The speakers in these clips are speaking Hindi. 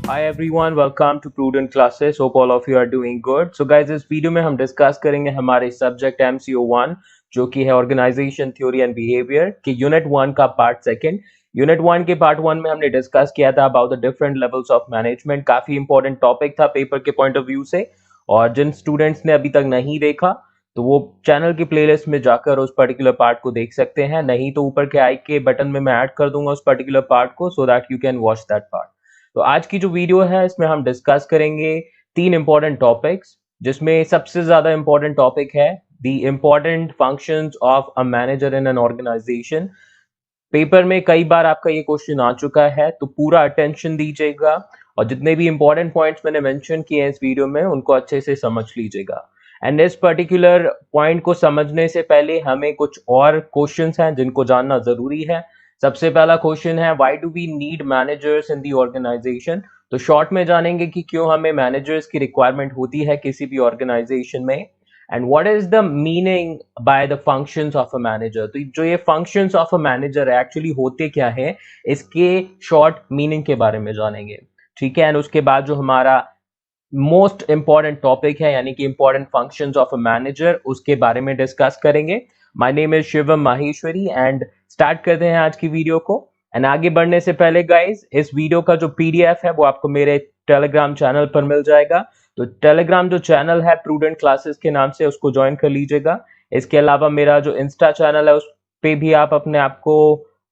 Hi everyone, welcome to Prudent Classes. Hope all of you are doing good. So guys, इस वीडियो में हम डिस्कस करेंगे हमारे सब्जेक्ट MCO 1 जो कि है ऑर्गेनाइजेशन थ्योरी एंड बिहेवियर के यूनिट 1 का पार्ट सेकंड। यूनिट 1 के पार्ट 1 में हमने डिस्कस किया था about the different levels of management. काफी इंपॉर्टेंट टॉपिक था पेपर के पॉइंट ऑफ व्यू से, और जिन स्टूडेंट्स ने अभी तक नहीं देखा तो वो चैनल की प्लेलिस्ट में जाकर उस पर्टिकुलर पार्ट को देख सकते हैं, नहीं तो ऊपर के आई के बटन में मैं ऐड कर दूंगा उस पर्टिकुलर पार्ट को, so that you can watch that part. तो आज की जो वीडियो है इसमें हम डिस्कस करेंगे तीन इंपॉर्टेंट टॉपिक्स, जिसमें सबसे ज्यादा इंपॉर्टेंट टॉपिक है the important functions of a manager in an organisation. Paper में कई बार आपका ये क्वेश्चन आ चुका है, तो पूरा अटेंशन दीजिएगा और जितने भी इंपॉर्टेंट पॉइंट्स मैंने मेंशन किए हैं इस वीडियो में उनको अच्छे से समझ लीजिएगा। एंड इस पर्टिकुलर पॉइंट को समझने से पहले हमें कुछ और क्वेश्चंस हैं जिनको जानना जरूरी है। सबसे पहला क्वेश्चन है, why do we need managers in the organisation. तो शॉर्ट में जानेंगे कि क्यों हमें मैनेजर्स की रिक्वायरमेंट होती है किसी भी ऑर्गेनाइजेशन में, and what is the meaning by the functions of a manager. तो जो ये फंक्शंस ऑफ अ मैनेजर है एक्चुअली होते क्या है, इसके शॉर्ट मीनिंग के बारे में जानेंगे। ठीक है, एंड उसके बाद जो हमारा मोस्ट इंपॉर्टेंट टॉपिक है यानी कि important functions of a manager, उसके बारे में डिस्कस करेंगे। My name is Shivam Maheshwari and start करते हैं आज की वीडियो को। एंड आगे बढ़ने से पहले गाइस, इस वीडियो का जो पीडीएफ है वो आपको मेरे टेलीग्राम चैनल पर मिल जाएगा। तो टेलीग्राम जो चैनल है प्रूडेंट क्लासेस के नाम से, उसको ज्वाइन कर लीजिएगा। इसके अलावा मेरा जो इंस्टा चैनल है उस पे भी आप अपने आप को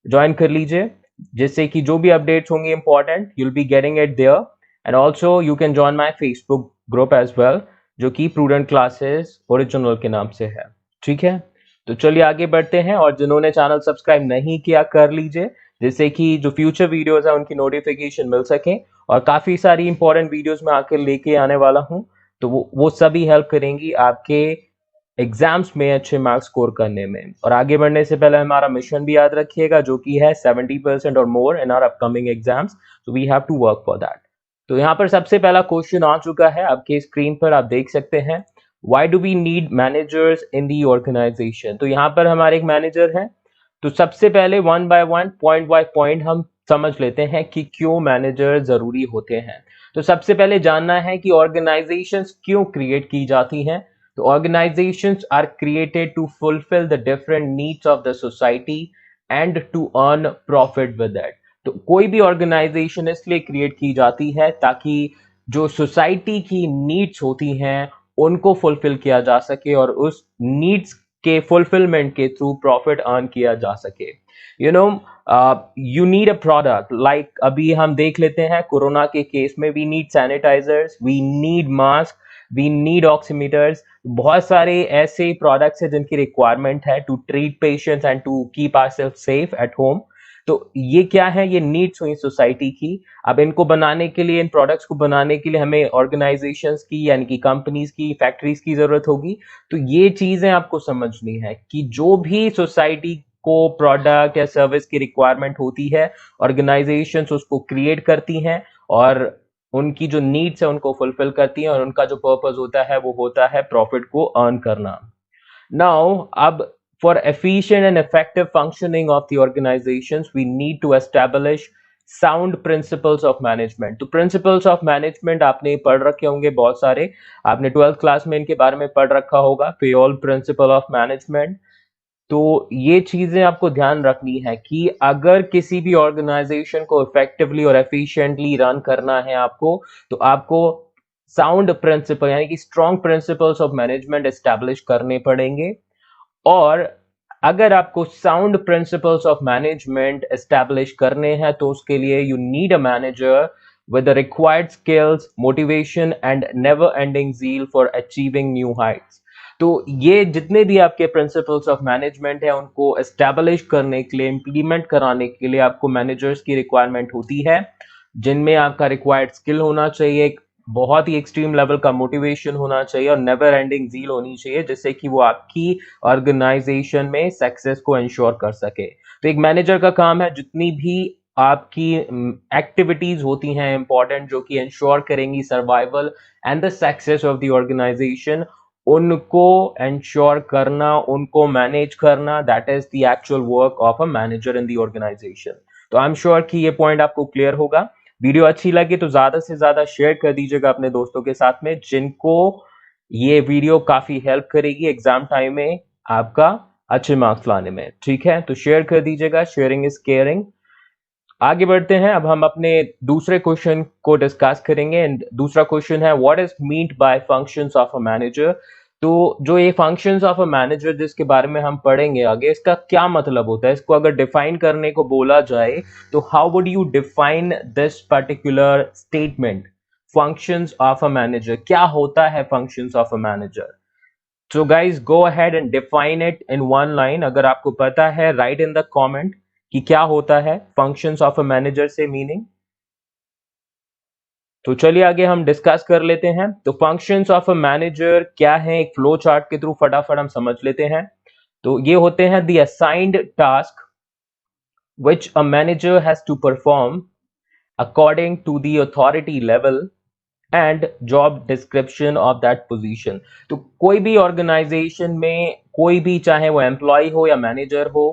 ज्वाइन कर लीजिए, जिससे कि जो भी अपडेट्स होंगे important you will be getting it there. And also you can join my Facebook group as well, जो कि प्रूडेंट क्लासेस ओरिजिनल के नाम से है। ठीक है, तो चलिए आगे बढ़ते हैं, और जिन्होंने चैनल सब्सक्राइब नहीं किया कर लीजिए, जिससे कि जो फ्यूचर वीडियोस है उनकी नोटिफिकेशन मिल सके। और काफी सारी इंपॉर्टेंट वीडियोस मैं आकर लेके आने वाला हूं, तो वो सभी हेल्प करेंगी आपके एग्जाम्स में अच्छे मार्क्स स्कोर करने में। और आगे बढ़ने से पहले हमारा मिशन भी याद रखिएगा, जो कि है 70% और more in our upcoming exams, so we have to work for that। तो यहाँ पर सबसे पहला क्वेश्चन आ चुका है, आपके स्क्रीन पर आप देख सकते हैं, why do we need managers in the organisation. तो यहाँ पर हमारे एक मैनेजर है, तो सबसे पहले one by one point by point हम समझ लेते हैं कि क्यों मैनेजर जरूरी होते हैं। तो सबसे पहले जानना है कि ऑर्गेनाइजेशंस क्यों क्रिएट की जाती हैं। तो organisations are created to fulfil the different needs of the society and to earn profit with that. तो कोई भी ऑर्गेनाइजेशन इसलिए क्रिएट की जाती है ताकि जो सोसाइटी की नीड्स होती हैं उनको फुलफिल किया जा सके और उस नीड्स के फुलफिलमेंट के थ्रू प्रॉफिट अर्न किया जा सके। You know, you need a product, like अभी हम देख लेते हैं कोरोना के केस में, we need sanitizers, we need mask, we need oximeters. बहुत सारे ऐसे प्रोडक्ट्स हैं जिनकी रिक्वायरमेंट है to treat patients and to keep ourself safe at home. तो ये क्या है, ये नीड्स हुई सोसाइटी की। अब इनको बनाने के लिए, इन प्रोडक्ट्स को बनाने के लिए हमें ऑर्गेनाइजेशंस की यानी कि कंपनीज की, फैक्ट्रीज की जरूरत होगी। तो ये चीजें आपको समझनी है कि जो भी सोसाइटी को प्रोडक्ट या सर्विस की रिक्वायरमेंट होती है, ऑर्गेनाइजेशंस उसको क्रिएट करती हैं और उनकी जो नीड्स है उनको फुलफिल करती हैं, और उनका जो पर्पस होता है वो होता है प्रॉफिट को अर्न करना। Now, for efficient and effective functioning of the organizations, we need to establish sound principles of management। तो principles of management आपने पढ़ रखे होंगे बहुत सारे, आपने 12th क्लास में इनके बारे में पढ़ रखा होगा, पेयोल प्रिंसिपल ऑफ मैनेजमेंट। तो ये चीजें आपको ध्यान रखनी है कि अगर किसी भी ऑर्गेनाइजेशन को इफेक्टिवली और एफिशिएंटली रन करना है आपको, तो आपको साउंड प्रिंसिपल यानी कि strong principles of management establish करने पड़ेंगे। और अगर आपको sound principles of management establish करने हैं तो उसके लिए you need a manager with the required skills, motivation and never ending zeal for achieving new heights। तो ये जितने भी आपके प्रिंसिपल्स ऑफ मैनेजमेंट है उनको एस्टैब्लिश करने के लिए, इंप्लीमेंट कराने के लिए आपको मैनेजर्स की रिक्वायरमेंट होती है, जिनमें आपका रिक्वायर्ड स्किल होना चाहिए, एक बहुत ही एक्सट्रीम लेवल का मोटिवेशन होना चाहिए और नेवर एंडिंग जील होनी चाहिए, जिससे कि वो आपकी ऑर्गेनाइजेशन में सक्सेस को इंश्योर कर सके। तो एक मैनेजर का काम है जितनी भी आपकी एक्टिविटीज होती हैं इंपॉर्टेंट, जो कि इंश्योर करेंगी survival and the success of the organization, उनको इंश्योर करना, उनको मैनेज करना, that is the actual work of a manager in the organization. तो आई एम श्योर कि ये पॉइंट आपको क्लियर होगा। वीडियो अच्छी लगी तो ज्यादा से ज्यादा शेयर कर दीजिएगा अपने दोस्तों के साथ में जिनको ये वीडियो काफी हेल्प करेगी एग्जाम टाइम में आपका अच्छे मार्क्स लाने में। ठीक है, तो शेयर कर दीजिएगा, शेयरिंग इज केयरिंग। आगे बढ़ते हैं, अब हम अपने दूसरे क्वेश्चन को डिस्कस करेंगे। एंड दूसरा क्वेश्चन है what is meant by functions of a manager. तो जो ये फंक्शंस ऑफ अ मैनेजर जिसके बारे में हम पढ़ेंगे आगे, इसका क्या मतलब होता है, इसको अगर डिफाइन करने को बोला जाए तो how would you define this particular statement, functions of a manager, क्या होता है functions of a manager. So guys, go ahead and define it in one line। अगर आपको पता है write in the comment कि क्या होता है functions of a manager से मीनिंग। तो चलिए आगे हम डिस्कस कर लेते हैं। तो functions of a manager क्या है, एक फ्लो चार्ट के थ्रू फटाफट हम समझ लेते हैं। तो ये होते हैं the assigned task which a manager has to perform according to the authority level and job description of that position. तो कोई भी ऑर्गेनाइजेशन में कोई भी, चाहे वो एम्प्लॉय हो या मैनेजर हो,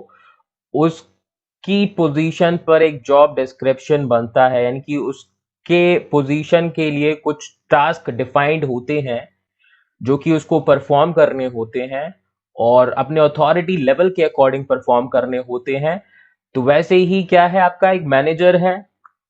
उसकी पोजीशन पर एक जॉब डिस्क्रिप्शन बनता है, यानी कि उसके पोजीशन के लिए कुछ टास्क डिफाइंड होते हैं जो कि उसको परफॉर्म करने होते हैं और अपने अथॉरिटी लेवल के अकॉर्डिंग परफॉर्म करने होते हैं। तो वैसे ही क्या है, आपका एक मैनेजर है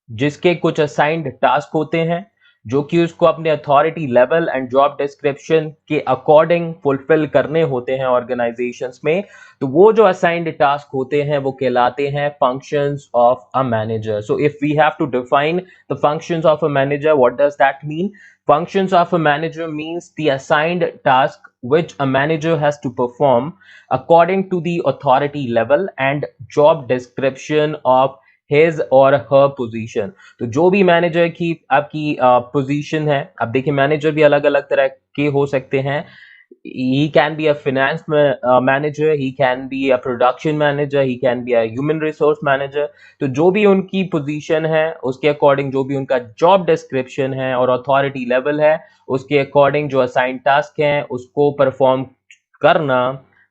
जिसके कुछ असाइंड टास्क होते हैं जो कि उसको अपने authority level and job description के अकॉर्डिंग फुलफिल करने होते हैं ऑर्गेनाइजेशंस में। तो वो जो असाइंड टास्क होते हैं वो कहलाते हैं functions of a manager. So if we have to define the functions of a manager, what does that mean? Functions of a manager means the assigned task which a manager has to perform according to the authority level and job description of his or her position। तो जो भी मैनेजर की आपकी पोजीशन है, अब देखिए मैनेजर भी अलग अलग तरह के हो सकते हैं। he can be a finance manager, he can be a production manager, he can be a human resource manager। तो जो भी उनकी पोजीशन है उसके अकॉर्डिंग, जो भी उनका जॉब डिस्क्रिप्शन है और अथॉरिटी लेवल है, उसके अकॉर्डिंग जो असाइन टास्क हैं उसको परफॉर्म करना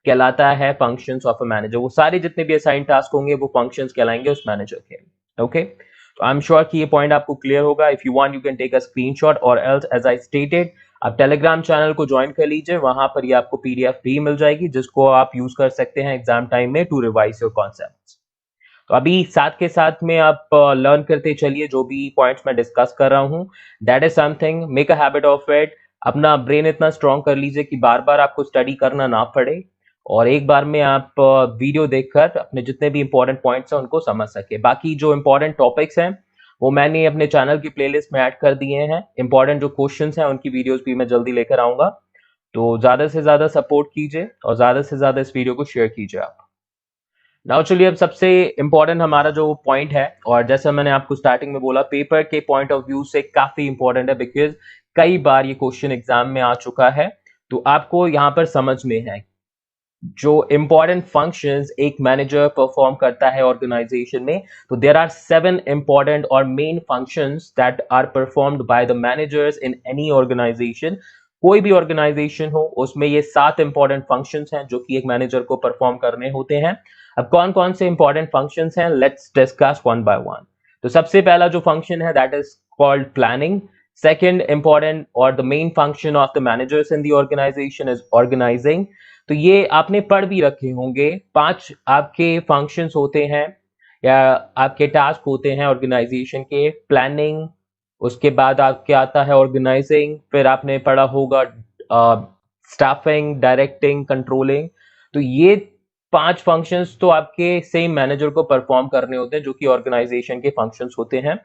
कहलाता है फंक्शंस ऑफ अ मैनेजर। वो सारे जितने भी असाइन टास्क होंगे वो फंक्शंस कहलाएंगे उस मैनेजर के। ओके, तो आई एम श्योर कि ये पॉइंट आपको क्लियर होगा। If you want you can take a screenshot और एल्स एज आई स्टेटेड आप टेलीग्राम चैनल को ज्वाइन कर लीजिए, वहां पर ये आपको पीडीएफ भी मिल जाएगी जिसको आप यूज कर सकते हैं एग्जाम टाइम में टू रिवाइज योर कॉन्सेप्ट्स। तो अभी साथ के साथ में आप लर्न करते चलिए जो भी पॉइंट्स मैं डिस्कस कर रहा हूँ। That is something, make a habit of it. अपना ब्रेन इतना स्ट्रांग कर लीजिए कि बार बार आपको स्टडी करना ना पड़े और एक बार में आप वीडियो देखकर अपने जितने भी इंपॉर्टेंट पॉइंट्स हैं उनको समझ सके। बाकी जो इंपॉर्टेंट टॉपिक्स हैं वो मैंने अपने चैनल की प्लेलिस्ट में ऐड कर दिए हैं। इंपॉर्टेंट जो क्वेश्चंस हैं उनकी वीडियोस भी मैं जल्दी लेकर आऊंगा। तो ज्यादा से ज्यादा सपोर्ट कीजिए और ज्यादा से ज्यादा इस वीडियो को शेयर कीजिए आप। नाउ चलिए, अब सबसे इंपॉर्टेंट हमारा जो पॉइंट है, और जैसा मैंने आपको स्टार्टिंग में बोला, पेपर के पॉइंट ऑफ व्यू से काफी इंपॉर्टेंट है बिकॉज कई बार ये क्वेश्चन एग्जाम में आ चुका है। तो आपको यहां पर समझ में है जो इंपॉर्टेंट फंक्शंस एक मैनेजर परफॉर्म करता है ऑर्गेनाइजेशन में। तो देयर आर 7 इंपॉर्टेंट और main functions that are performed by the managers in any organization. कोई भी ऑर्गेनाइजेशन हो उसमें ये 7 इंपॉर्टेंट फंक्शंस हैं जो कि एक मैनेजर को परफॉर्म करने होते हैं। अब कौन कौन से इंपॉर्टेंट फंक्शंस हैं, let's discuss one by one. तो सबसे पहला जो फंक्शन है that is called planning. Second important और the main function of the managers in the organisation is organising. तो ये आपने पढ़ भी रखे होंगे। 5 आपके फंक्शंस होते हैं या आपके टास्क होते हैं ऑर्गेनाइजेशन के। प्लानिंग, उसके बाद आपके आता है ऑर्गेनाइजिंग, फिर आपने पढ़ा होगा स्टाफिंग, डायरेक्टिंग, कंट्रोलिंग। तो ये 5 फंक्शंस तो आपके सेम मैनेजर को परफॉर्म करने होते हैं जो कि ऑर्गेनाइजेशन के फंक्शंस होते हैं।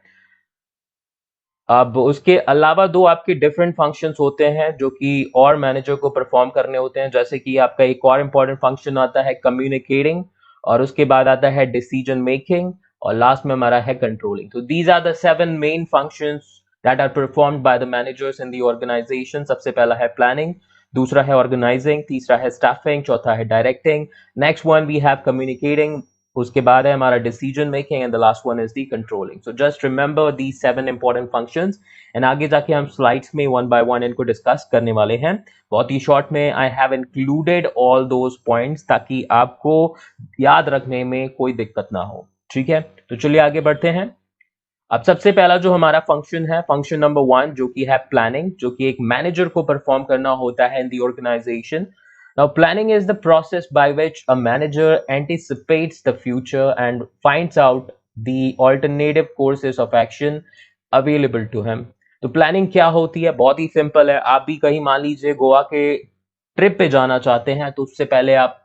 अब उसके अलावा 2 आपके डिफरेंट फंक्शंस होते हैं जो कि और मैनेजर को परफॉर्म करने होते हैं, जैसे कि आपका एक और इंपॉर्टेंट फंक्शन आता है कम्युनिकेटिंग, और उसके बाद आता है डिसीजन मेकिंग, और लास्ट में हमारा है कंट्रोलिंग। तो these are the 7 main functions that are performed by the managers in the organization. सबसे पहला है प्लानिंग, दूसरा है ऑर्गेनाइजिंग, तीसरा है स्टाफिंग, चौथा है directing, next one we have communicating, उसके बाद है हमारा decision making, and the last one is the controlling. So just remember the 7 important functions and आगे जाके हम स्लाइड्स में वन बाय वन इनको डिस्कस करने वाले हैं। बहुत ही शॉर्ट में I have included all those points ताकि आपको याद रखने में कोई दिक्कत ना हो। ठीक है, तो चलिए आगे बढ़ते हैं। अब सबसे पहला जो हमारा फंक्शन है, फंक्शन नंबर 1, जो कि है प्लानिंग, जो कि एक मैनेजर को परफॉर्म करना होता है in the organization. Now, planning is the process by which a manager anticipates the future and finds out the alternative courses of action available to him. तो प्लानिंग क्या होती है? बहुत ही सिंपल है. आप भी कहीं मान लीजिए गोवा के ट्रिप पे जाना चाहते हैं, तो उससे पहले आप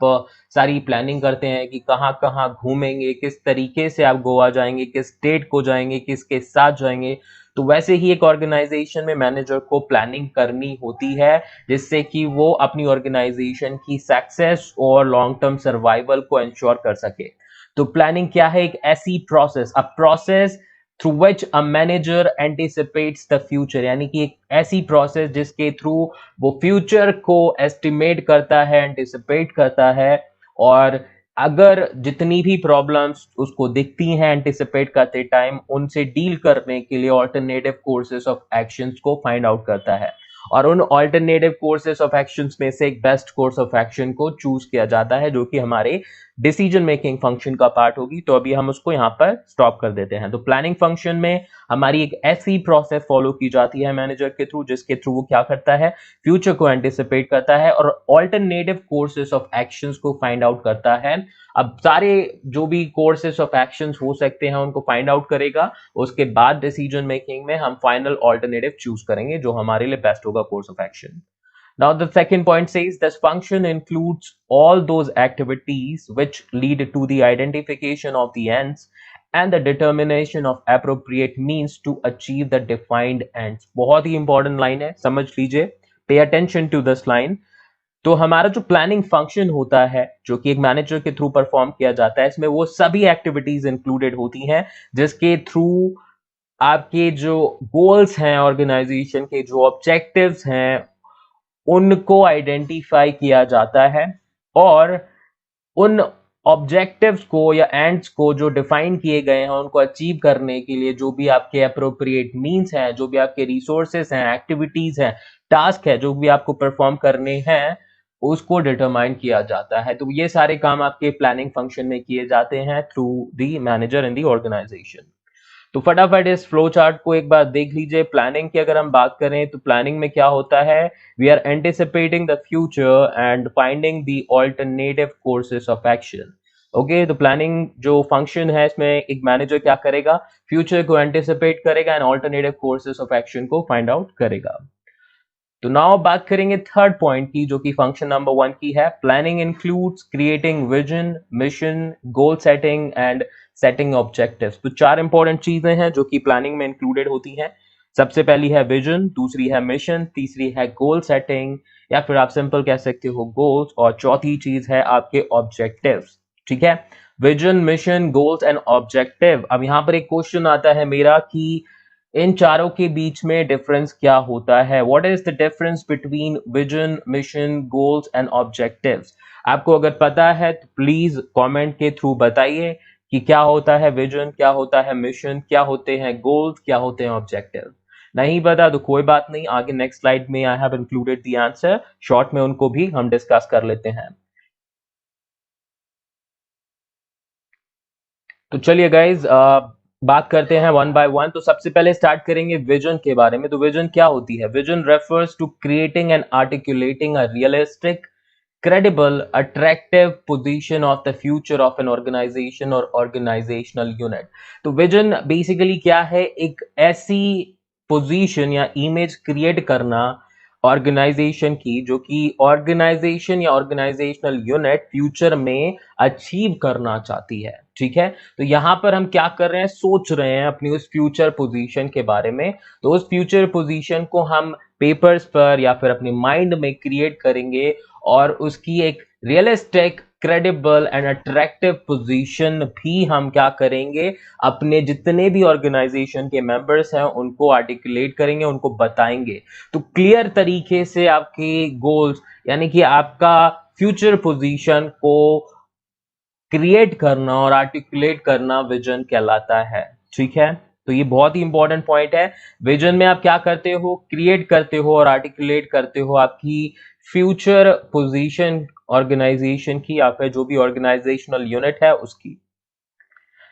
सारी प्लानिंग करते हैं कि कहाँ कहाँ घूमेंगे, किस तरीके से आप गोवा जाएंगे, किस स्टेट को जाएंगे, किसके साथ जाएंगे. तो वैसे ही एक ऑर्गेनाइजेशन में मैनेजर को प्लानिंग करनी होती है, जिससे कि वो अपनी ऑर्गेनाइजेशन की सक्सेस और लॉन्ग टर्म सर्वाइवल को इंश्योर कर सके. तो प्लानिंग क्या है? एक ऐसी process, a process through which a manager anticipates the future, यानी कि एक ऐसी प्रोसेस जिसके थ्रू वो फ्यूचर को एस्टिमेट करता है, एंटिसिपेट करता है, और अगर जितनी भी प्रॉब्लम्स उसको दिखती हैं एंटिसिपेट करते टाइम, उनसे डील करने के लिए ऑल्टरनेटिव कोर्सेस ऑफ एक्शंस को फाइंड आउट करता है. और उन ऑल्टरनेटिव कोर्सेस ऑफ एक्शंस में से एक बेस्ट कोर्स ऑफ एक्शन को चूज किया जाता है, जो कि हमारे डिसीजन मेकिंग फंक्शन का पार्ट होगी. तो अभी हम उसको यहाँ पर स्टॉप कर देते हैं. तो प्लानिंग फंक्शन में हमारी एक ऐसी प्रोसेस फॉलो की जाती है मैनेजर के थ्रू, जिसके थ्रू वो क्या करता है? फ्यूचर को एंटिसिपेट करता है और ऑल्टरनेटिव कोर्सेस ऑफ एक्शंस को फाइंड आउट करता है. अब सारे जो भी कोर्सेस ऑफ एक्शंस हो सकते हैं उनको फाइंड आउट करेगा. उसके बाद डिसीजन मेकिंग में हम फाइनल ऑल्टरनेटिव चूज करेंगे जो हमारे लिए बेस्ट होगा course of action. Now, the second point says this function includes all those activities which lead to the identification of the ends and the determination of appropriate means to achieve the defined ends. बहुत ही इंपॉर्टेंट लाइन है, समझ लीजिए. Pay attention to this line. तो हमारा जो प्लानिंग फंक्शन होता है, जो कि एक मैनेजर के थ्रू परफॉर्म किया जाता है, इसमें वो सभी एक्टिविटीज इंक्लूडेड होती हैं जिसके थ्रू आपके जो गोल्स हैं, ऑर्गेनाइजेशन के जो ऑब्जेक्टिव्स हैं, उनको आइडेंटिफाई किया जाता है. और उन ऑब्जेक्टिव्स को या एंड्स को जो डिफाइन किए गए हैं उनको अचीव करने के लिए जो भी आपके अप्रोप्रिएट मींस हैं, जो भी आपके रिसोर्सेस हैं, एक्टिविटीज हैं, टास्क है जो भी आपको परफॉर्म करने हैं, उसको डिटरमाइन किया जाता है. तो ये सारे काम आपके प्लानिंग फंक्शन में किए जाते हैं through the manager in the organization. तो फटाफट इस फ्लो चार्ट को एक बार देख लीजिए. प्लानिंग की अगर हम बात करें तो प्लानिंग में क्या होता है? We are anticipating the future and finding the alternative courses of action. Okay, तो प्लानिंग जो फंक्शन है इसमें एक मैनेजर क्या करेगा? फ्यूचर को एंटिसिपेट करेगा and alternative courses of action को फाइंड आउट करेगा. तो नाउ बात करेंगे थर्ड पॉइंट की, जो कि फंक्शन नंबर 1 की है. Planning includes creating vision, mission, goal setting and setting objectives. तो 4 इंपॉर्टेंट चीजें हैं जो कि प्लानिंग में इंक्लूडेड होती हैं. सबसे पहली है विजन, दूसरी है मिशन, तीसरी है गोल सेटिंग या फिर आप सिंपल कह सकते हो गोल्स, और चौथी चीज है आपके ऑब्जेक्टिव्स. ठीक है, vision, mission, goals and objective. अब यहां पर एक क्वेश्चन आता है मेरा कि इन चारों के बीच में डिफरेंस क्या होता है? What is the difference between vision, mission, goals and objectives? आपको अगर पता है तो प्लीज कमेंट के थ्रू बताइए कि क्या होता है विजन, क्या होता है मिशन, क्या होते हैं गोल्स, क्या होते हैं ऑब्जेक्टिव. नहीं पता तो कोई बात नहीं, आगे नेक्स्ट स्लाइड में I have included the answer. Short में उनको भी हम डिस्कस कर लेते हैं. तो चलिए गाइज, बात करते हैं वन बाय वन. तो सबसे पहले स्टार्ट करेंगे विजन के बारे में. तो विजन क्या होती है? Vision refers to creating and articulating a realistic, credible, attractive position of the future of an organization or organizational unit. तो विजन बेसिकली क्या है? एक ऐसी पोजीशन या इमेज क्रिएट करना ऑर्गेनाइजेशन की, जो कि ऑर्गेनाइजेशन या ऑर्गेनाइजेशनल यूनिट फ्यूचर में अचीव करना चाहती है. ठीक है, तो यहां पर हम क्या कर रहे हैं? सोच रहे हैं अपनी उस फ्यूचर पोजीशन के बारे में. तो उस फ्यूचर पोजीशन को हम पेपर्स पर या फिर अपने माइंड में क्रिएट करेंगे और उसकी एक realistic, credible and attractive position भी हम क्या करेंगे? अपने जितने भी ऑर्गेनाइजेशन के मेंबर्स हैं उनको आर्टिकुलेट करेंगे, उनको बताएंगे. तो क्लियर तरीके से आपके गोल्स, यानी कि आपका फ्यूचर पोजीशन को क्रिएट करना और आर्टिकुलेट करना विजन कहलाता है. ठीक है, तो ये बहुत ही इंपॉर्टेंट पॉइंट है. विजन में आप क्या करते हो? क्रिएट करते हो और आर्टिकुलेट करते हो आपकी फ्यूचर पोजीशन ऑर्गेनाइजेशन की या फिर जो भी ऑर्गेनाइजेशनल यूनिट है उसकी.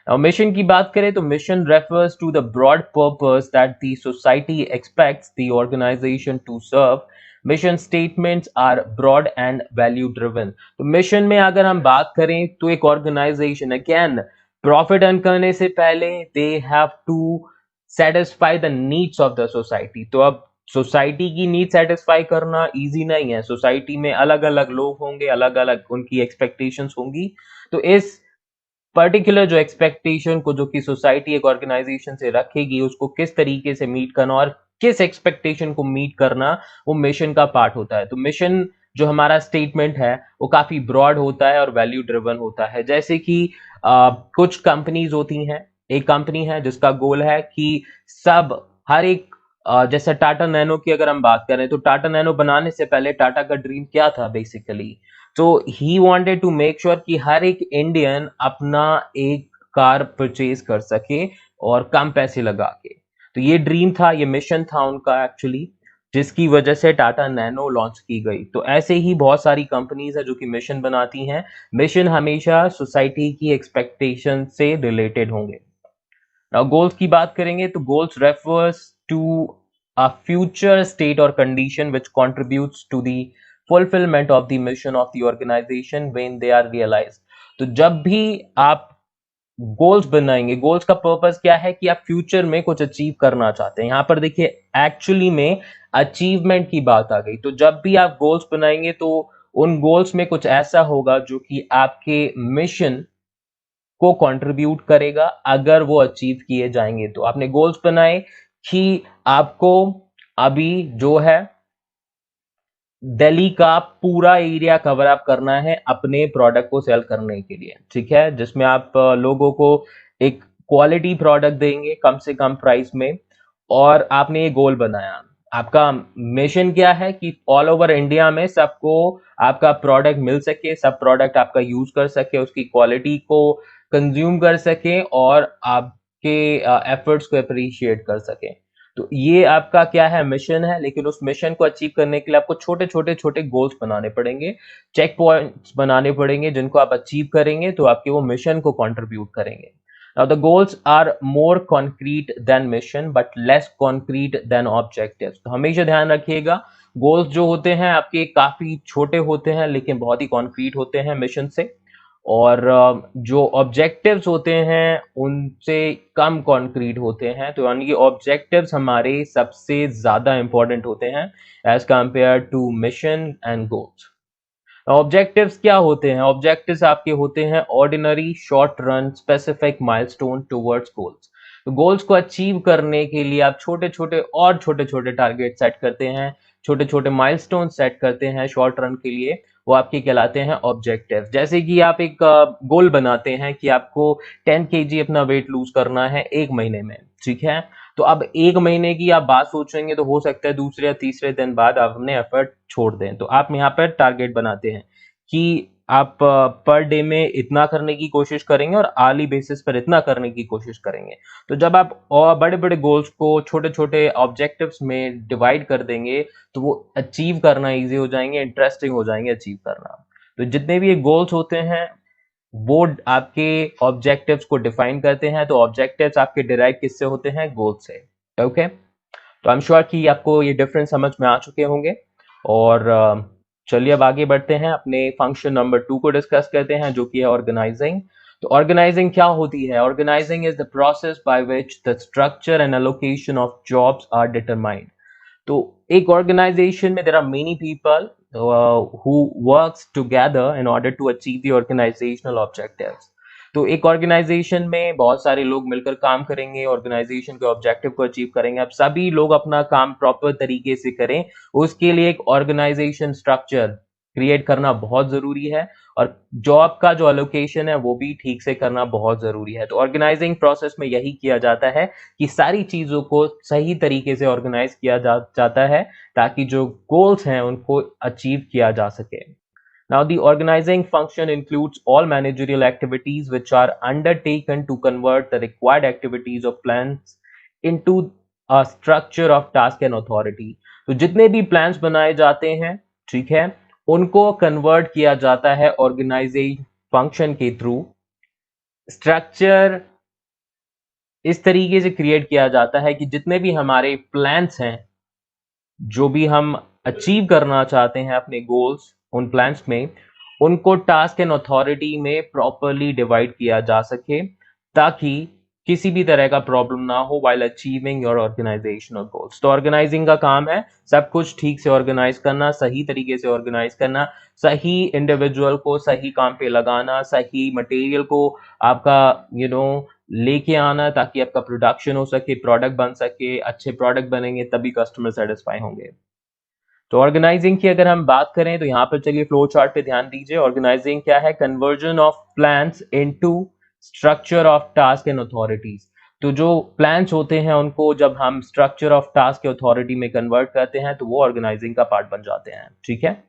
मिशन की बात करें तो mission refers to the broad purpose that the society expects the organization to serve. Mission statements are broad and value driven. तो मिशन में अगर हम बात करें तो एक ऑर्गेनाइजेशन अगेन प्रॉफिट अर्न करने से पहले they have to satisfy the needs of the society. तो अब सोसाइटी की नीड सेटिस्फाई करना इजी नहीं है। सोसाइटी में अलग अलग लोग होंगे, अलग अलग उनकी एक्सपेक्टेशंस होंगी। तो इस पर्टिकुलर जो एक्सपेक्टेशन को जो कि सोसाइटी एक ऑर्गेनाइजेशन से रखेगी उसको किस तरीके से मीट करना और किस एक्सपेक्टेशन को मीट करना, वो मिशन का पार्ट होता है। तो मिशन जो हमारा स्टेटमेंट है वो काफी ब्रॉड होता है और वैल्यू ड्रिवन होता है। जैसे कि कुछ कंपनीज होती हैं, एक कंपनी है जिसका गोल है कि सब हर एक जैसे टाटा नैनो की अगर हम बात करें तो टाटा नैनो बनाने से पहले टाटा का ड्रीम क्या था बेसिकली। तो he wanted to make sure कि हर एक इंडियन अपना एक कार परचेज कर सके और कम पैसे लगा के। तो ये ड्रीम था, ये मिशन था उनका एक्चुअली, जिसकी वजह से टाटा नैनो लॉन्च की गई। तो ऐसे ही बहुत सारी कंपनीज है जो कि मिशन बनाती हैं। मिशन हमेशा सोसाइटी की एक्सपेक्टेशन से रिलेटेड होंगे। नाउ गोल्स की बात करेंगे तो goals refers to a future state और condition which contributes to the fulfilment of the mission of the organisation when they are realised. तो जब भी आप गोल्स बनाएंगे, गोल्स का पर्पस क्या है कि आप फ्यूचर में कुछ अचीव करना चाहते हैं। यहां पर देखिए एक्चुअली में अचीवमेंट की बात आ गई। तो जब भी आप गोल्स बनाएंगे तो उन गोल्स में कुछ ऐसा होगा जो कि आपके मिशन को कंट्रीब्यूट करेगा। अगर वो अचीव किए जाएंगे तो आपने गोल्स बनाए कि आपको अभी जो है दिल्ली का पूरा एरिया कवर अप करना है अपने प्रोडक्ट को सेल करने के लिए, ठीक है, जिसमें आप लोगों को एक क्वालिटी प्रोडक्ट देंगे कम से कम प्राइस में। और आपने ये गोल बनाया, आपका मिशन क्या है कि ऑल ओवर इंडिया में सबको आपका प्रोडक्ट मिल सके, सब प्रोडक्ट आपका यूज कर सके, उसकी क्वालिटी को कंज्यूम कर सके और आपके एफर्ट्स को अप्रिशिएट कर सके। तो ये आपका क्या है, मिशन है। लेकिन उस मिशन को अचीव करने के लिए आपको छोटे छोटे छोटे गोल्स बनाने पड़ेंगे, चेक पॉइंट्स बनाने पड़ेंगे, जिनको आप अचीव करेंगे तो आपके वो मिशन को कंट्रीब्यूट करेंगे। Now the goals are more concrete than mission but less concrete than objectives। तो हमेशा ध्यान रखिएगा, गोल्स जो होते हैं आपके काफी छोटे होते हैं लेकिन बहुत ही कॉन्क्रीट होते हैं मिशन से। और जो ऑब्जेक्टिव्स होते हैं उनसे कम कॉन्क्रीट होते हैं। तो यानी कि ऑब्जेक्टिव्स हमारे सबसे ज्यादा इंपॉर्टेंट होते हैं as compare to mission and goals. Objectives क्या होते हैं? ऑब्जेक्टिव्स आपके होते हैं ordinary short run specific milestone towards goals. तो गोल्स को अचीव करने के लिए आप छोटे छोटे और छोटे छोटे टारगेट सेट करते हैं, छोटे छोटे माइलस्टोन सेट करते हैं शॉर्ट रन के लिए, वो आपके कहलाते हैं ऑब्जेक्टिव। जैसे कि आप एक गोल बनाते हैं कि आपको 10 kg अपना वेट लूज करना है 1 महीने में, ठीक है। तो अब 1 महीने की आप बात सोचेंगे तो हो सकता है दूसरे या तीसरे दिन बाद आप अपने एफर्ट छोड़ दें। तो आप यहाँ पर टारगेट बनाते हैं कि आप पर डे में इतना करने की कोशिश करेंगे और आर्ली बेसिस पर इतना करने की कोशिश करेंगे। तो जब आप और बड़े बड़े गोल्स को छोटे छोटे ऑब्जेक्टिव्स में डिवाइड कर देंगे तो वो अचीव करना इजी हो जाएंगे, इंटरेस्टिंग हो जाएंगे अचीव करना। तो जितने भी ये गोल्स होते हैं वो आपके ऑब्जेक्टिव्स को डिफाइन करते हैं। तो ऑब्जेक्टिव्स आपके डिराइव किससे होते हैं? गोल से। ओके, तो आई एम श्योर कि आपको ये डिफरेंस समझ में आ चुके होंगे। और चलिए अब आगे बढ़ते हैं, अपने फंक्शन नंबर 2 को डिस्कस करते हैं जो कि है ऑर्गेनाइजिंग। तो ऑर्गेनाइजिंग क्या होती है? Organizing is the process by which the structure and allocation of jobs are determined. तो एक ऑर्गेनाइजेशन में there are many people who works together in order to achieve the organizational objectives। तो एक ऑर्गेनाइजेशन में बहुत सारे लोग मिलकर काम करेंगे, ऑर्गेनाइजेशन के ऑब्जेक्टिव को अचीव करेंगे। अब सभी लोग अपना काम प्रॉपर तरीके से करें, उसके लिए एक ऑर्गेनाइजेशन स्ट्रक्चर क्रिएट करना बहुत जरूरी है और जॉब का जो एलोकेशन है वो भी ठीक से करना बहुत जरूरी है। तो ऑर्गेनाइजिंग प्रोसेस में यही किया जाता है कि सारी चीजों को सही तरीके से ऑर्गेनाइज किया जाता है ताकि जो गोल्स हैं उनको अचीव किया जा सके। Now, the organizing function includes all managerial activities which are undertaken to convert the required activities of plans into a structure of task and authority। तो जितने भी plans बनाए जाते हैं, ठीक है, उनको convert किया जाता है organizing function के थ्रू स्ट्रक्चर इस तरीके से क्रिएट किया जाता है कि जितने भी हमारे प्लान्स हैं, जो भी हम अचीव करना चाहते हैं अपने गोल्स, उन प्लान्स में उनको टास्क एंड अथॉरिटी में प्रॉपरली डिवाइड किया जा सके, ताकि किसी भी तरह का प्रॉब्लम ना हो while achieving your organizational goals. तो ऑर्गेनाइजिंग का काम है सब कुछ ठीक से ऑर्गेनाइज करना, सही तरीके से ऑर्गेनाइज करना, सही इंडिविजुअल को सही काम पे लगाना, सही मटेरियल को आपका लेके आना, ताकि आपका प्रोडक्शन हो सके, प्रोडक्ट बन सके। अच्छे प्रोडक्ट बनेंगे तभी कस्टमर सेटिस्फाई होंगे। तो ऑर्गेनाइजिंग की अगर हम बात करें तो यहाँ पर चलिए फ्लो चार्ट पे ध्यान दीजिए। ऑर्गेनाइजिंग क्या है? Conversion of plans into structure of task and authorities. तो जो प्लान्स होते हैं उनको जब हम स्ट्रक्चर ऑफ टास्क अथॉरिटी में कन्वर्ट करते हैं तो वो ऑर्गेनाइजिंग का पार्ट बन जाते हैं। ठीक है,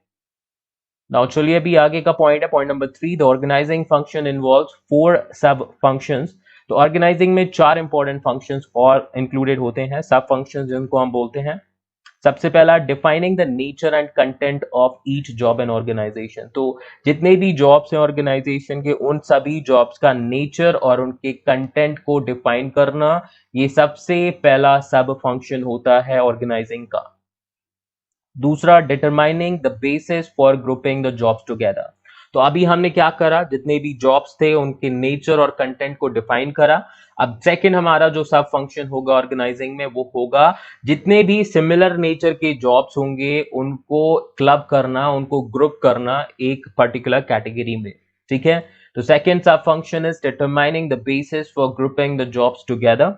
नाउ चलिए अभी आगे का पॉइंट है, point number 3। The organizing function involves 4 sub functions. तो ऑर्गेनाइजिंग में 4 इंपॉर्टेंट फंक्शंस और इंक्लूडेड होते हैं, सब फंक्शंस जिनको हम बोलते हैं। सबसे पहला, defining the nature and content of each job and organization. तो जितने भी जॉब्स हैं ऑर्गेनाइजेशन के, उन सभी जॉब्स का नेचर और उनके कंटेंट को डिफाइन करना, ये सबसे पहला सब फंक्शन होता है ऑर्गेनाइजिंग का। दूसरा, determining the basis for grouping the jobs together. तो अभी हमने क्या करा, जितने भी जॉब्स थे उनके नेचर और कंटेंट को डिफाइन करा। अब सेकंड हमारा जो सब फंक्शन होगा ऑर्गेनाइजिंग में वो होगा जितने भी सिमिलर नेचर के जॉब्स होंगे उनको क्लब करना, उनको ग्रुप करना एक पर्टिकुलर कैटेगरी में। ठीक है, तो सेकंड सब function is determining the basis for grouping the jobs together.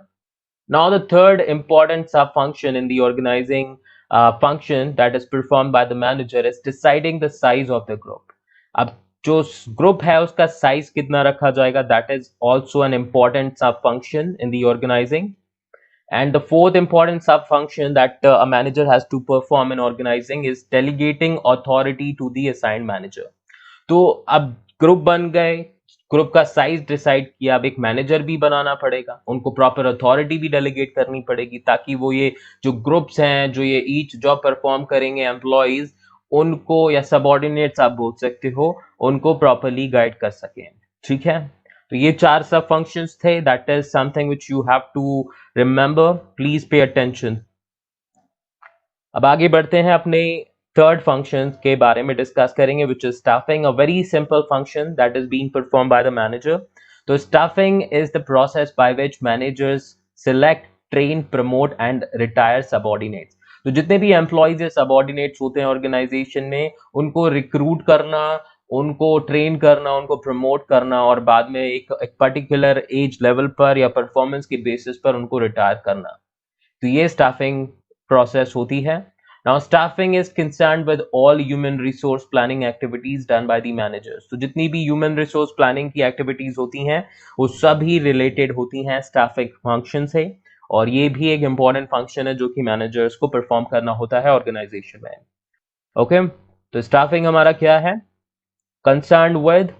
Now, the third important sub-function in the organizing function that is performed by the manager is deciding the size of the group. अब जो ग्रुप है उसका साइज कितना रखा जाएगा, that is also an important sub-function in the organizing. And the fourth important sub-function that a manager has to perform in organizing is delegating authority to the assigned manager. तो अब ग्रुप बन गए, ग्रुप का साइज डिसाइड किया, अब एक मैनेजर भी बनाना पड़ेगा, उनको प्रॉपर अथॉरिटी भी डेलीगेट करनी पड़ेगी, ताकि वो ये जो ग्रुप्स हैं, जो ये ईच जॉब परफॉर्म करेंगे एम्प्लॉइज, उनको या सबऑर्डिनेट्स आप बोल सकते हो, उनको प्रॉपरली गाइड कर सकें। ठीक है, तो ये 4 सब फंक्शंस थे। That is something which you have to remember, please pay attention. अब आगे बढ़ते हैं, अपने थर्ड फंक्शन के बारे में डिस्कस करेंगे, which is staffing, a very simple function that is being perform by the manager. तो staffing is the process by which managers select, train, promote and retire subordinates. तो जितने भी एम्प्लॉइज या सबऑर्डिनेट्स होते हैं ऑर्गेनाइजेशन में, उनको रिक्रूट करना, उनको ट्रेन करना, उनको प्रमोट करना और बाद में एक पर्टिकुलर एज लेवल पर या परफॉर्मेंस के बेसिस पर उनको रिटायर करना। तो ये स्टाफिंग प्रोसेस होती है। Now staffing is concerned with all human resource planning activities done by the managers. तो जितनी भी human resource planning की activities होती हैं वो सभी related होती हैं staffing function से, और ये भी एक important function है जो कि managers को perform करना होता है organization में। Okay? तो staffing हमारा क्या है? Concerned with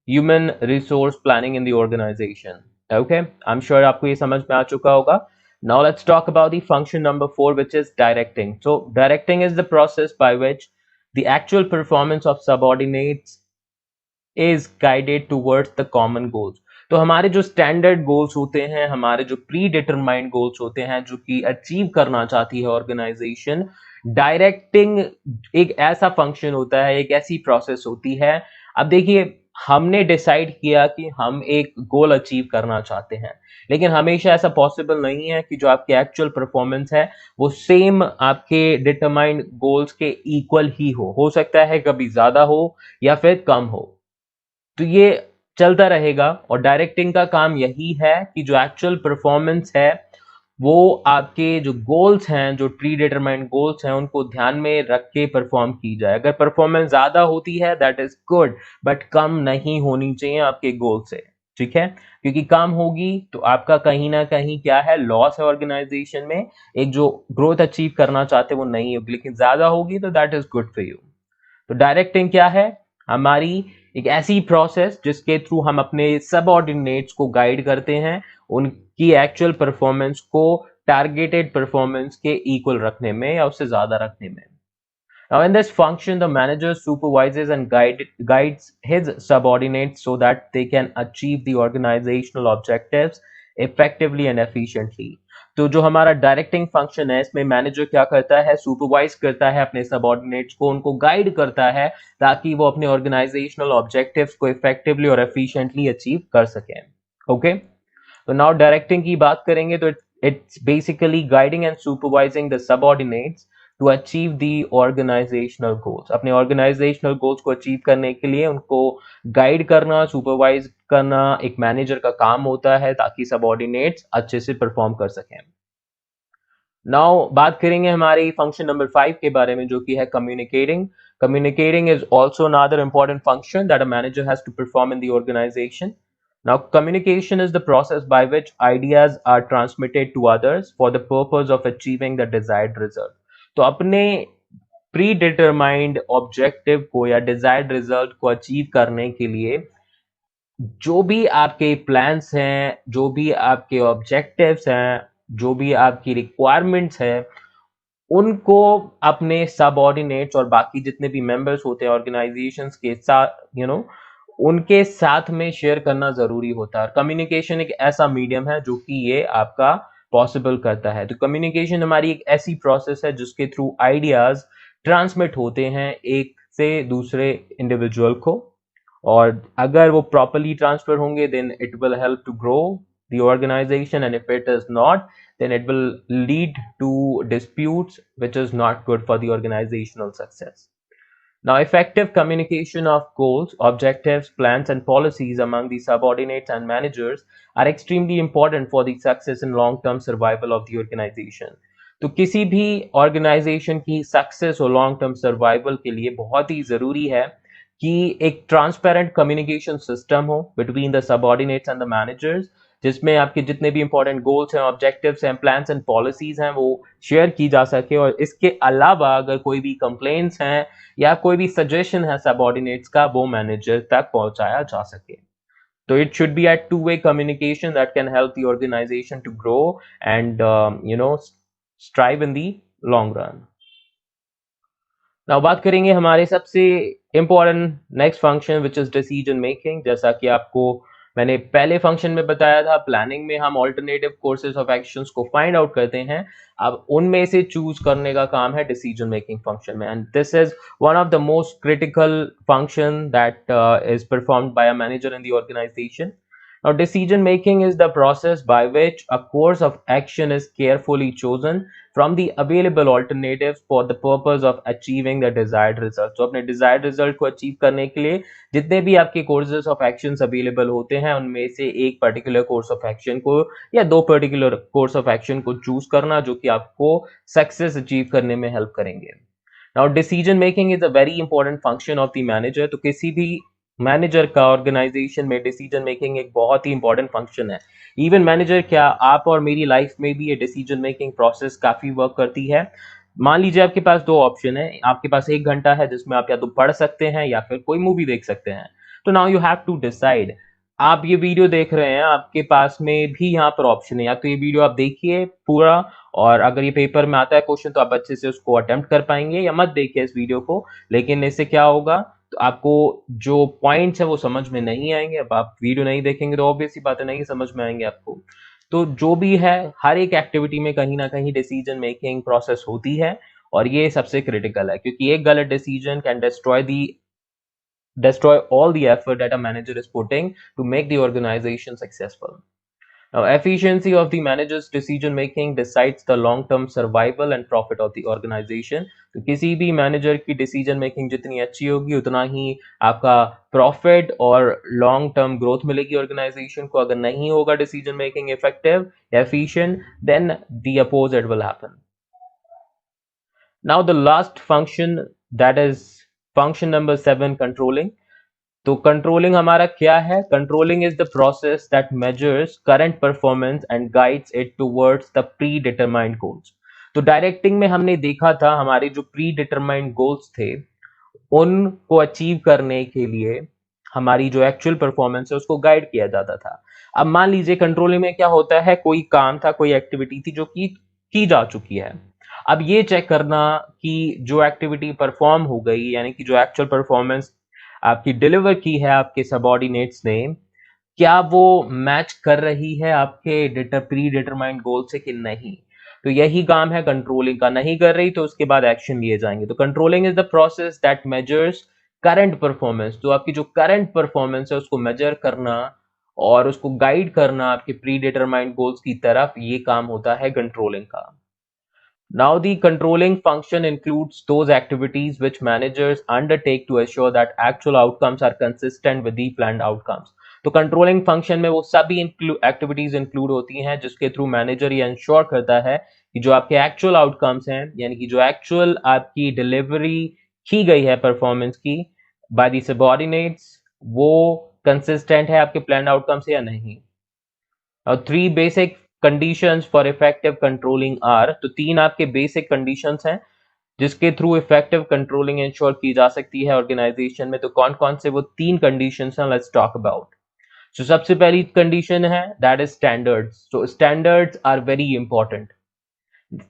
human resource planning in the organization. Okay? I'm sure आपको ये समझ में आ चुका होगा। Now let's talk about the function number 4, which is directing. So directing is the process by which the actual performance of subordinates is guided towards the common goals. तो हमारे जो स्टैंडर्ड गोल्स होते हैं, हमारे जो प्री डिटरमाइंड गोल्स होते हैं, जो कि अचीव करना चाहती है ऑर्गेनाइजेशन, डायरेक्टिंग एक ऐसा फंक्शन होता है, एक ऐसी प्रोसेस होती है। अब देखिए, हमने डिसाइड किया कि हम एक गोल अचीव करना चाहते हैं, लेकिन हमेशा ऐसा पॉसिबल नहीं है कि जो आपकी एक्चुअल परफॉर्मेंस है वो सेम आपके डिटरमाइंड गोल्स के इक्वल ही हो सकता है कभी ज्यादा हो या फिर कम हो। तो ये चलता रहेगा, और डायरेक्टिंग का काम यही है कि जो एक्चुअल परफॉर्मेंस है वो आपके जो गोल्स हैं, जो प्री डिटरमाइंड गोल्स हैं, उनको ध्यान में रख के परफॉर्म की जाए। अगर परफॉर्मेंस ज्यादा होती है दैट इज गुड, बट कम नहीं होनी चाहिए आपके गोल से। ठीक है, क्योंकि कम होगी तो आपका कहीं ना कहीं क्या है, लॉस है ऑर्गेनाइजेशन में, एक जो ग्रोथ अचीव करना चाहते वो नहीं होगी, लेकिन ज्यादा होगी तो that is good for you. तो डायरेक्टिंग क्या है? हमारी एक ऐसी प्रोसेस जिसके थ्रू हम अपने सबऑर्डिनेट्स को गाइड करते हैं उनकी एक्चुअल परफॉर्मेंस को टारगेटेड परफॉर्मेंस के इक्वल रखने में या उससे ज्यादा रखने में। Now in this function, the manager supervises and guides his subordinates so that they can achieve the organizational objectives effectively and efficiently. तो जो हमारा डायरेक्टिंग फंक्शन है, इसमें मैनेजर क्या करता है, सुपरवाइज करता है अपने सबऑर्डिनेट्स को, उनको गाइड करता है ताकि वो अपने ऑर्गेनाइजेशनल ऑब्जेक्टिव्स को इफेक्टिवली और एफिशिएंटली अचीव कर सकें। ओके, तो नाउ डायरेक्टिंग की बात करेंगे तो it's basically guiding and supervising the subordinates to achieve the organizational goals. अपने ऑर्गेनाइजेशनल गोल्स को अचीव करने के लिए उनको गाइड करना, सुपरवाइज करना एक मैनेजर का काम होता है ताकि सबऑर्डिनेट्स अच्छे से परफॉर्म कर सकें। नाउ बात करेंगे हमारी फंक्शन नंबर 5 के बारे में, जो कि है communicating. Communicating is also another important function that a manager has to perform in the organization. Now, communication is the process by which ideas are transmitted to others for the purpose of achieving the desired result. तो अपने प्री डिटरमाइंड ऑब्जेक्टिव को या डिजायर्ड रिजल्ट को अचीव करने के लिए जो भी आपके प्लान्स हैं, जो भी आपके ऑब्जेक्टिव्स हैं, जो भी आपकी रिक्वायरमेंट्स हैं, उनको अपने सबऑर्डिनेट्स और बाकी जितने भी मेंबर्स होते हैं ऑर्गेनाइजेशंस के साथ उनके साथ में शेयर करना जरूरी होता है। कम्युनिकेशन एक ऐसा मीडियम है जो कि ये आपका पॉसिबल करता है। तो कम्युनिकेशन हमारी एक ऐसी प्रोसेस है जिसके थ्रू आइडियाज ट्रांसमिट होते हैं एक से दूसरे इंडिविजुअल को, और अगर वो प्रॉपरली ट्रांसफर होंगे then it will help to grow the organization, and if it is not, then it will lead to disputes, which is not good for the organizational success. Now, effective communication of goals, objectives, plans, and policies among the subordinates and managers are extremely important for the success and long-term survival of the organization. तो किसी भी ऑर्गेनाइजेशन की सक्सेस और लॉन्ग टर्म सर्वाइवल के लिए बहुत ही जरूरी है कि एक ट्रांसपेरेंट कम्युनिकेशन सिस्टम हो between the subordinates and the managers, जिसमें आपके जितने भी इंपॉर्टेंट गोल्स हैं, ऑब्जेक्टिव्स हैं, प्लान्स एंड पॉलिसीज हैं, वो शेयर की जा सके। और इसके अलावा अगर कोई भी कंप्लेंट्स हैं या कोई भी सजेशन है सबऑर्डिनेट्स का, वो मैनेजर तक पहुंचाया जा सके। तो it should be at two way communication that can help the organization to grow and strive in the long run. Now बात करेंगे हमारे सबसे important next function which is decision making. जैसा कि आपको मैंने पहले फंक्शन में बताया था, प्लानिंग में हम ऑल्टरनेटिव कोर्सेज ऑफ एक्शंस को फाइंड आउट करते हैं, अब उनमें से चूज करने का काम है डिसीजन मेकिंग फंक्शन में। And this is one of the most critical function that is performed by a manager in the organization. Now, decision making is the process by which a course of action is carefully chosen from the available alternatives for the purpose of achieving the desired result. तो अपने desired result को अचीव करने के लिए जितने भी आपके courses of actions available होते हैं, उनमें से एक particular course of action को या दो particular course of action को choose करना जो कि आपको success achieve करने में help करेंगे. Now, decision making is a very important function of the manager. तो किसी भी मैनेजर का ऑर्गेनाइजेशन में डिसीजन मेकिंग एक बहुत ही इंपॉर्टेंट फंक्शन है। इवन मैनेजर क्या, आप और मेरी लाइफ में भी ये डिसीजन मेकिंग प्रोसेस काफी वर्क करती है। मान लीजिए आपके पास दो ऑप्शन है, आपके पास 1 घंटा है जिसमें आप या तो पढ़ सकते हैं या फिर कोई मूवी देख सकते हैं। तो now you have to decide. आप ये वीडियो देख रहे हैं, आपके पास में भी यहाँ पर ऑप्शन है, या तो ये वीडियो आप देखिए पूरा, और अगर ये पेपर में आता है क्वेश्चन तो आप अच्छे से उसको अटेम्प्ट कर पाएंगे, या मत देखिए इस वीडियो को। लेकिन इससे क्या होगा, तो आपको जो पॉइंट्स है वो समझ में नहीं आएंगे। अब आप वीडियो नहीं देखेंगे तो ऑब्वियस सी बात है नहीं समझ में आएंगे आपको। तो जो भी है, हर एक एक्टिविटी में कहीं ना कहीं डिसीजन मेकिंग प्रोसेस होती है, और ये सबसे क्रिटिकल है क्योंकि एक गलत decision can destroy all the effort that a manager is putting to make the organization successful. Now, efficiency of the manager's decision making decides the long-term survival and profit of the organization. तो किसी भी मैनेजर की डिसीजन मेकिंग जितनी अच्छी होगी उतना ही आपका प्रॉफिट और लॉन्ग टर्म ग्रोथ मिलेगी ऑर्गेनाइजेशन को। अगर नहीं होगा डिसीजन मेकिंग इफेक्टिव या efficient, then the opposite will happen. Now the last function, that is function number 7, controlling. तो कंट्रोलिंग हमारा क्या है? Controlling is the process that measures current performance and guides it towards the pre determined goals. तो डायरेक्टिंग में हमने देखा था हमारे जो प्री डिटरमाइंड गोल्स थे उनको अचीव करने के लिए हमारी जो एक्चुअल परफॉर्मेंस है उसको गाइड किया जाता था। अब मान लीजिए कंट्रोलिंग में क्या होता है, कोई काम था, कोई एक्टिविटी थी जो की जा चुकी है। अब ये चेक करना कि जो एक्टिविटी परफॉर्म हो गई, यानी कि जो एक्चुअल परफॉर्मेंस आपकी डिलीवर की है आपके सबऑर्डिनेट्स ने, क्या वो मैच कर रही है आपके प्री डिटरमाइंड गोल से कि नहीं। तो यही काम है कंट्रोलिंग का। नहीं कर रही तो उसके बाद एक्शन लिए जाएंगे। तो controlling is the process that measures current performance. तो आपकी जो करंट परफॉर्मेंस है उसको मेजर करना और उसको गाइड करना आपके प्री डिटरमाइंड गोल्स की तरफ, ये काम होता है कंट्रोलिंग का। Now, the controlling function includes those activities which managers undertake to assure that actual outcomes are consistent with the planned outcomes. तो कंट्रोलिंग फंक्शन में वो सभी एक्टिविटीज इंक्लूड होती हैं जिसके थ्रू मैनेजर ये इंश्योर करता है कि जो आपके एक्चुअल आउटकम्स हैं, यानी कि जो एक्चुअल आपकी डिलीवरी की गई है परफॉर्मेंस की बाय दी सबऑर्डिनेट्स, वो कंसिस्टेंट है आपके प्लान आउटकम से या नहीं। और three basic conditions for effective controlling are. तो तीन आपके बेसिक कंडीशंस हैं जिसके थ्रू इफेक्टिव कंट्रोलिंग इंश्योर की जा सकती है ऑर्गेनाइजेशन में। तो कौन कौन से वो तीन कंडीशंस हैं, लेट्स टॉक अबाउट। सो सबसे पहली कंडीशन है that is standards. So standards are very important.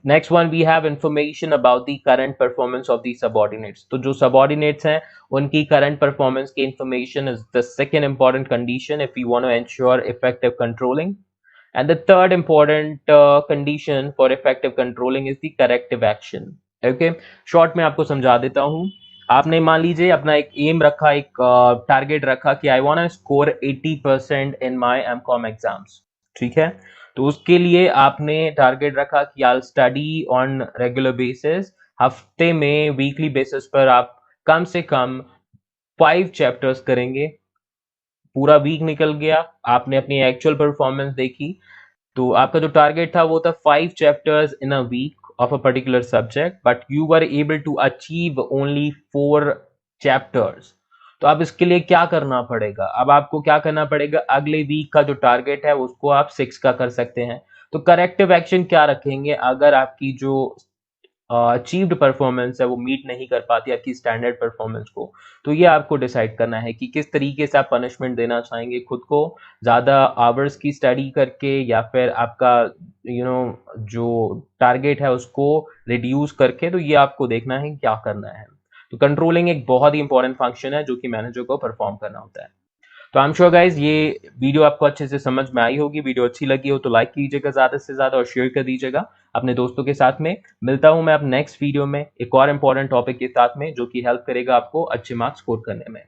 Next one, we have information about the current performance of the subordinates. तो जो सबऑर्डिनेट्स हैं उनकी करंट परफॉर्मेंस की information is the second important condition if you want to ensure effective controlling. And the third important condition for effective controlling is the corrective action. Okay, short में आपको समझा देता हूं। आपने मान लीजिए अपना एक एम रखा, एक टारगेट रखा कि I want to score 80% in my MCom exams. ठीक है, तो उसके लिए आपने टारगेट रखा कि I study on regular basis. हफ्ते में, वीकली बेसिस पर आप कम से कम 5 चैप्टर्स करेंगे। पूरा वीक निकल गया, आपने अपनी एक्चुअल परफॉर्मेंस देखी, तो आपका जो टारगेट था वो था 5 chapters in a week of a particular subject, but you were able to achieve only 4 chapters. तो अब इसके लिए क्या करना पड़ेगा? अब आपको क्या करना पड़ेगा, अगले वीक का जो टारगेट है उसको आप 6 का कर सकते हैं। तो करेक्टिव एक्शन क्या रखेंगे अगर आपकी जो अचीव्ड परफॉर्मेंस है वो मीट नहीं कर पाती आपकी स्टैंडर्ड परफॉर्मेंस को। तो ये आपको डिसाइड करना है कि किस तरीके से आप पनिशमेंट देना चाहेंगे खुद को, ज़्यादा आवर्स की स्टडी करके या फिर आपका जो टारगेट है उसको रिड्यूस करके। तो ये आपको देखना है क्या करना है। तो कंट्रोलिंग एक बहुत ही इंपॉर्टेंट फंक्शन है जो कि मैनेजर को परफॉर्म करना होता है। तो आई एम श्योर गाइज ये वीडियो आपको अच्छे से समझ में आई होगी। वीडियो अच्छी लगी हो तो लाइक कीजिएगा ज्यादा से ज्यादा और शेयर कर दीजिएगा अपने दोस्तों के साथ में। मिलता हूं मैं अब नेक्स्ट वीडियो में एक और इंपॉर्टेंट टॉपिक के साथ में जो कि हेल्प करेगा आपको अच्छे मार्क्स स्कोर करने में।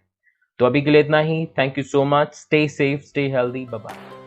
तो अभी के लिए इतना ही। Thank you so much. Stay safe, stay healthy, bye bye.